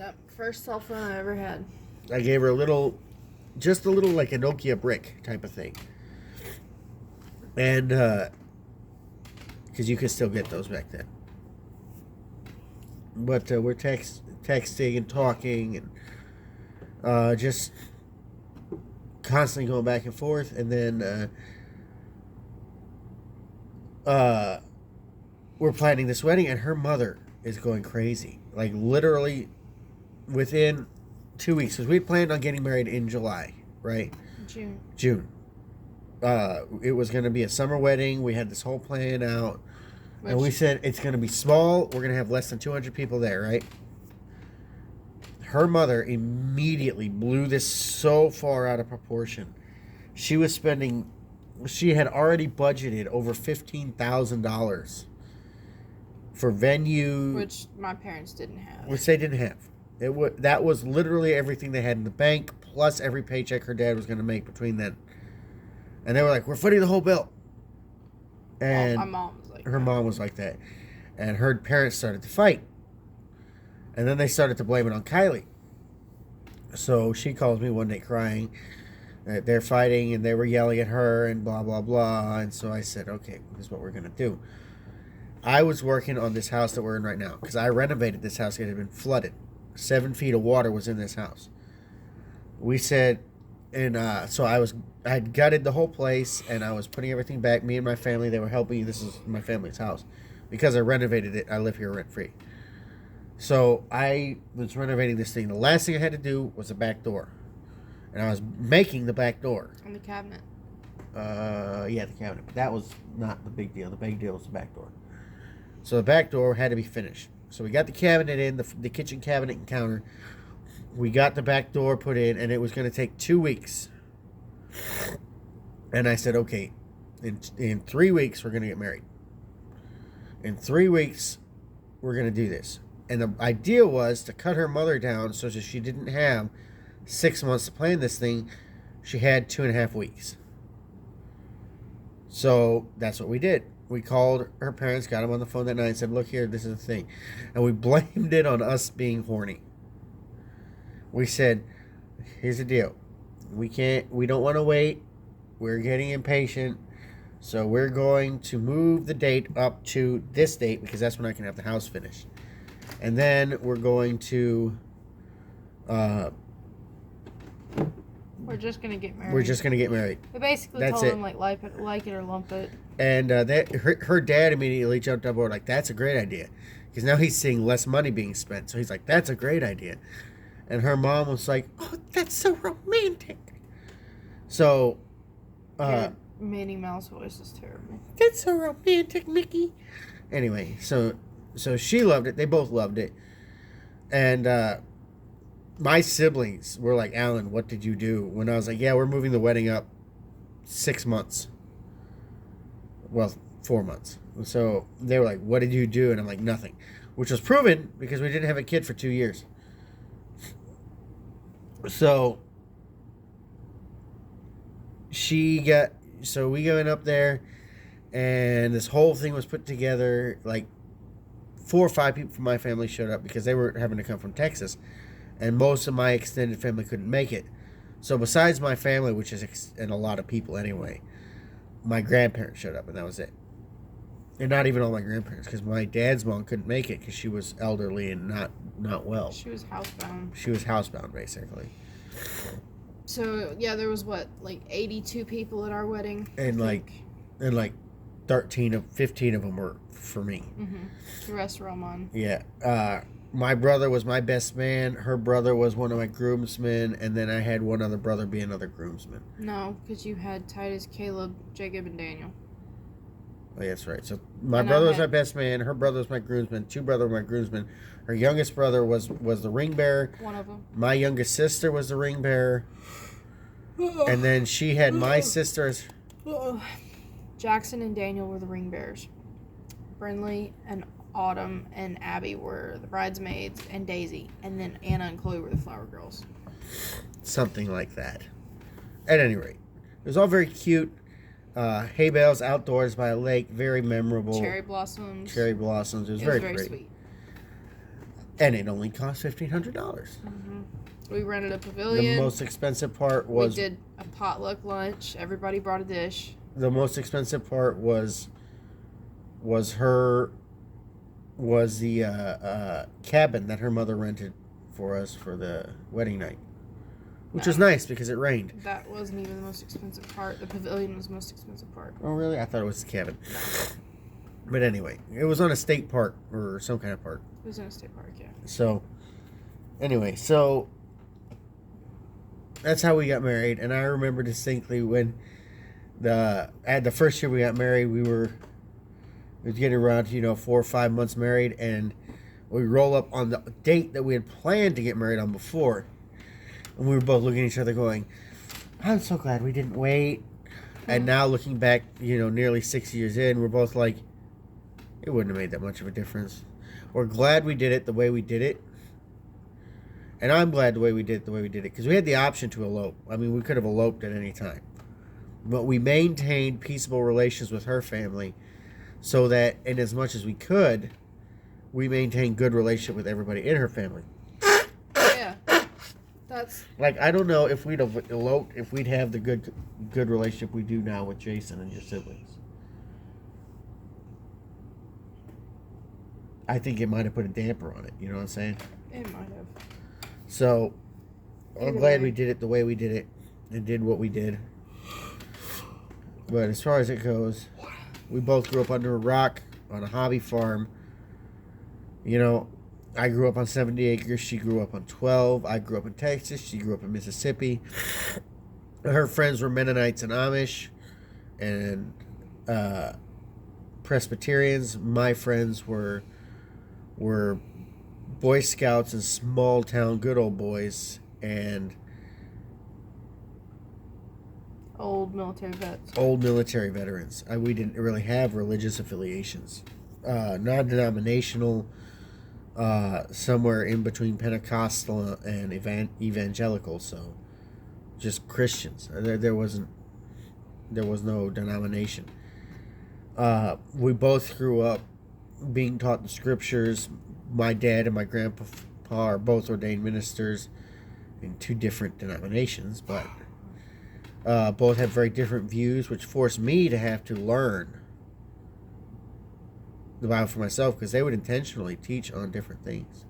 That first cell phone I ever had. I gave her just a little like a Nokia brick type of thing. And, because you could still get those back then. But we're texting and talking and just constantly going back and forth. And then we're planning this wedding, and her mother is going crazy. Like, literally within 2 weeks. Because we planned on getting married in July, right? June. It was going to be a summer wedding. We had this whole plan out. And we said it's going to be small. We're going to have less than 200 people there, right? Her mother immediately blew this so far out of proportion. She had already budgeted over $15,000 for venue. Which my parents didn't have. Which they didn't have. That was literally everything they had in the bank, plus every paycheck her dad was going to make between then. And they were like, we're footing the whole bill. And my mom was like her mom was like that. And her parents started to fight. And then they started to blame it on Kylie. So she calls me one day crying that they're fighting and they were yelling at her and blah, blah, blah. And so I said, okay, this is what we're going to do. I was working on this house that we're in right now because I renovated this house. It had been flooded. 7 feet of water was in this house. We said, and so I had gutted the whole place and I was putting everything back. Me and my family, they were helping. This is my family's house. Because I renovated it, I live here rent free. So I was renovating this thing. The last thing I had to do was a back door. And I was making the back door. And the cabinet. Yeah, the cabinet. But that was not the big deal. The big deal was the back door. So the back door had to be finished. So we got the cabinet in, the kitchen cabinet and counter. We got the back door put in, and it was going to take 2 weeks. And I said, okay, in 3 weeks, we're going to get married. In 3 weeks, we're going to do this. And the idea was to cut her mother down so that she didn't have 6 months to plan this thing. She had 2.5 weeks. So that's what we did. We called her parents, got them on the phone that night and said, look here, this is the thing. And we blamed it on us being horny. We said, here's the deal. We don't want to wait. We're getting impatient. So we're going to move the date up to this date because that's when I can have the house finished. And then we're going to... we're just going to get married. We're just going to get married. We basically told them, like it or lump it. And her dad immediately jumped on board like, that's a great idea. Because now he's seeing less money being spent. So he's like, that's a great idea. And her mom was like, oh, that's so romantic. So... Minnie Mouse voice is terrible. That's so romantic, Mickey. Anyway, so she loved it. They both loved it. And my siblings were like, Alan, what did you do? When I was like, yeah, we're moving the wedding up 6 months. Well, 4 months. So they were like, what did you do? And I'm like, nothing. Which was proven because we didn't have a kid for 2 years. So we went up there and this whole thing was put together. Like 4 or 5 people from my family showed up because they were having to come from Texas, and most of my extended family couldn't make it. So besides my family, which is and a lot of people anyway, my grandparents showed up, and that was it. And not even all my grandparents, because my dad's mom couldn't make it because she was elderly and not well. She was housebound. She was housebound, basically. So yeah, there was 82 people at our wedding, and like 15 of them were for me. Mm-hmm. The rest were all mine. Yeah. My brother was my best man. Her brother was one of my groomsmen, and then I had one other brother be another groomsman. No, because you had Titus, Caleb, Jacob, and Daniel. Oh, yeah, that's right. So my brother was my best man. Her brother was my groomsman. 2 brothers were my groomsmen. Her youngest brother was the ring bearer. One of them. My youngest sister was the ring bearer. And then she had my sisters. Jackson and Daniel were the ring bearers. Brinley and Autumn and Abby were the bridesmaids, and Daisy. And then Anna and Chloe were the flower girls. Something like that. At any rate, it was all very cute. Hay bales outdoors by a lake, very memorable. Cherry blossoms. It was very great. Sweet. And it only cost $1,500. Mm-hmm. We rented a The pavilion. most expensive part was We did a potluck lunch. Everybody brought a dish. the most expensive part was the cabin that her mother rented for us for the wedding night, which was nice because it rained. That wasn't even the most expensive part. The pavilion was the most expensive part. Oh, really? I thought it was the cabin. But anyway, it was on a state park or some kind of park. It was in a state park, yeah. So, anyway, so that's how we got married. And I remember distinctly when at the first year we got married, we were getting around to 4 or 5 months married, and we roll up on the date that we had planned to get married on before, and we were both looking at each other going, I'm so glad we didn't wait. And now looking back, nearly 6 years in, we're both like, it wouldn't have made that much of a difference. We're glad we did it the way we did it. And I'm glad the way we did it because we had the option to elope. I mean, we could have eloped at any time. But we maintained peaceable relations with her family so that, in as much as we could, we maintained good relationship with everybody in her family. Yeah. That's... Like, I don't know if we'd have eloped, if we'd have the good relationship we do now with Jason and your siblings. I think it might have put a damper on it. You know what I'm saying? It might have. So, I'm Either glad way. we did it the way we did it and did what we did. But as far as it goes, we both grew up under a rock on a hobby farm. I grew up on 70 acres. She grew up on 12. I grew up in Texas. She grew up in Mississippi. Her friends were Mennonites and Amish and Presbyterians. My friends were Boy Scouts and small town good old boys and Old military vets. old military veterans. We didn't really have religious affiliations. Non-denominational, somewhere in between Pentecostal and evangelical. So, just Christians. There was no denomination. We both grew up being taught the scriptures. My dad and my grandpa are both ordained ministers in 2 different denominations, but both have very different views, which forced me to have to learn the Bible for myself because they would intentionally teach on different things.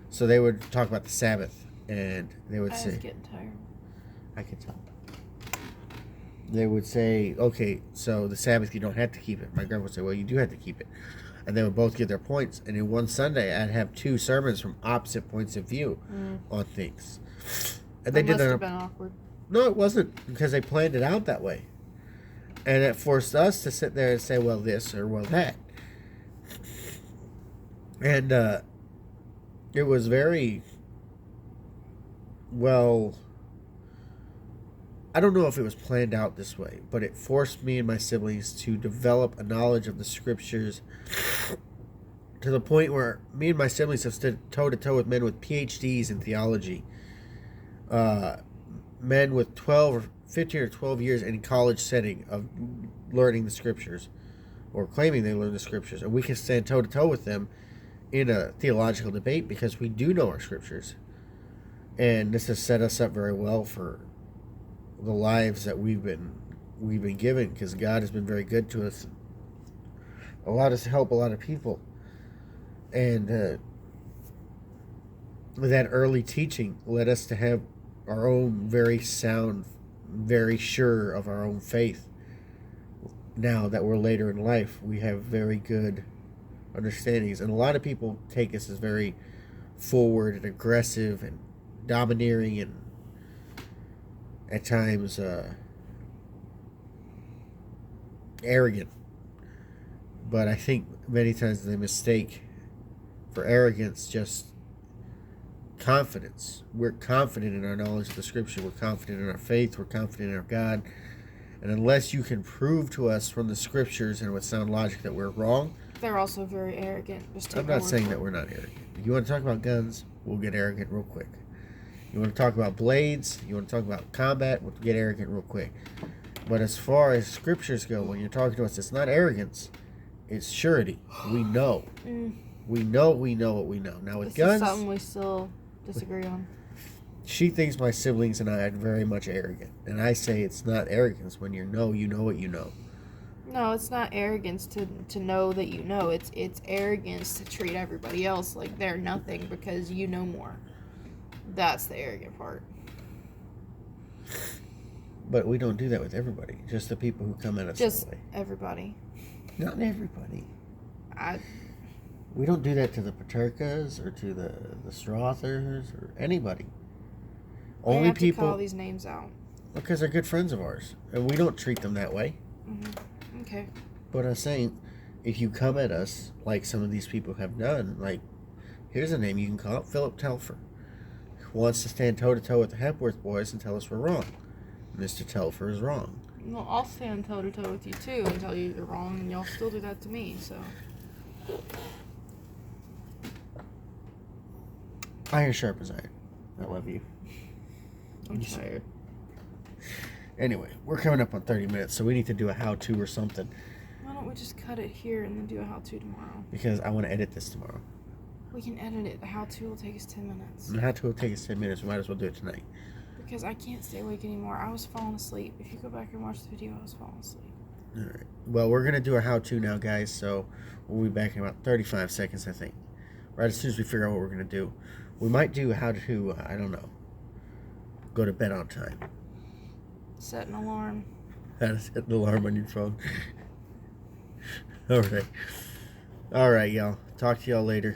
So they would talk about the Sabbath, and they would I say, was getting tired. I could tell. They would say, okay, so the Sabbath, you don't have to keep it. My grandpa would say, well, you do have to keep it. And they would both give their points. And in one Sunday, I'd have 2 sermons from opposite points of view on things. And they That did must that. have been awkward. No, it wasn't, because they planned it out that way. And it forced us to sit there and say, well, this or well, that. And it was very, well, I don't know if it was planned out this way, but it forced me and my siblings to develop a knowledge of the scriptures to the point where me and my siblings have stood toe-to-toe with men with PhDs in theology. Men with 12 or 15 or 12 years in college setting of learning the scriptures or claiming they learn the scriptures. And we can stand toe-to-toe with them in a theological debate because we do know our scriptures. And this has set us up very well for the lives that we've been given, because God has been very good to us, allowed us to help a lot of people. And that early teaching led us to have our own very sound, very sure of our own faith. Now that we're later in life, we have very good understandings. And a lot of people take us as very forward and aggressive and domineering and at times arrogant. But I think many times they mistake for arrogance just confidence. We're confident in our knowledge of the scripture. We're confident in our faith. We're confident in our God. And unless you can prove to us from the scriptures and with sound logic that we're wrong, They're also very arrogant. Just take I'm my not word saying for that it. we're not arrogant. You want to talk about guns, we'll get arrogant real quick. You want to talk about blades, you want to talk about combat, we'll get arrogant real quick. But as far as scriptures go, when you're talking to us, it's not arrogance, it's surety. We know. We know what we know. Now with This guns, is something we still disagree on. she thinks my siblings and I are very much arrogant. And I say it's not arrogance when you know what you know. No, it's not arrogance to know that you know. It's arrogance to treat everybody else like they're nothing because you know more. That's the arrogant part. But we don't do that with everybody. Just the people who come at us Just that way. everybody. Not everybody. I We don't do that to the Paterkas or to the Strothers or anybody. Only have people to call these names out. because they're good friends of ours, and we don't treat them that way. Mm-hmm. Okay. But I'm saying, if you come at us like some of these people have done, like here's a name you can call it, Philip Telfer, who wants to stand toe to toe with the Hepworth boys and tell us we're wrong. Mr. Telfer is wrong. Well, I'll stand toe to toe with you too and tell you you're wrong, and y'all still do that to me. So Iron sharp as iron. I love you. I'm tired. Anyway, we're coming up on 30 minutes, so we need to do a how-to or something Why don't we just cut it here and then do a how-to tomorrow? because I want to edit this tomorrow. We can edit it. The how-to will take us 10 minutes. And the how-to will take us 10 minutes. We might as well do it tonight. Because I can't stay awake anymore. I was falling asleep. If you go back and watch the video, I was falling asleep. All right. Well, we're going to do a how-to now, guys, so we'll be back in about 35 seconds, I think. Right as soon as we figure out what we're going to do. We might do how to, I don't know, go to bed on time. Set an alarm. How to set an alarm on your phone. All right. All right, y'all. Talk to y'all later.